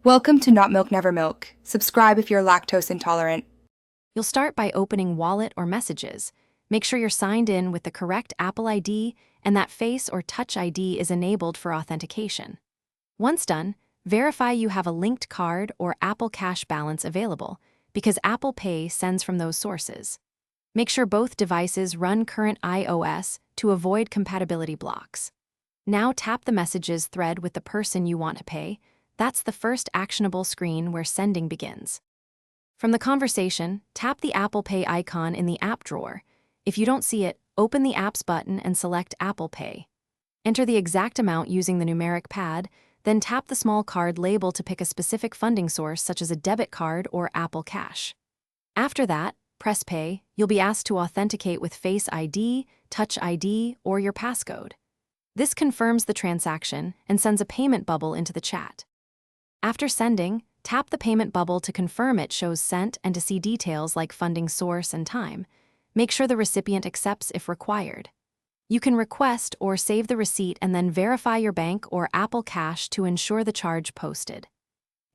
Welcome to Not Milk Never Milk. Subscribe if you're lactose intolerant. You'll start by opening Wallet or Messages. Make sure you're signed in with the correct Apple ID and that Face or Touch ID is enabled for authentication. Once done, verify you have a linked card or Apple Cash balance available, because Apple Pay sends from those sources. Make sure both devices run current iOS to avoid compatibility blocks. Now tap the Messages thread with the person you want to pay. That's the first actionable screen where sending begins. From the conversation, tap the Apple Pay icon in the app drawer. If you don't see it, open the Apps button and select Apple Pay. Enter the exact amount using the numeric pad, then tap the small card label to pick a specific funding source such as a debit card or Apple Cash. After that, press Pay. You'll be asked to authenticate with Face ID, Touch ID, or your passcode. This confirms the transaction and sends a payment bubble into the chat. After sending, tap the payment bubble to confirm it shows sent and to see details like funding source and time. Make sure the recipient accepts if required. You can request or save the receipt and then verify your bank or Apple Cash to ensure the charge posted.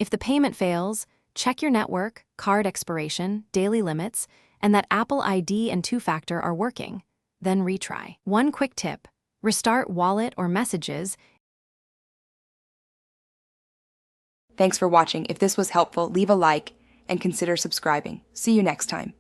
If the payment fails, check your network, card expiration, daily limits, and that Apple ID and two-factor are working. Then retry. One quick tip: restart Wallet or Messages. Thanks for watching. If this was helpful, leave a like and consider subscribing. See you next time.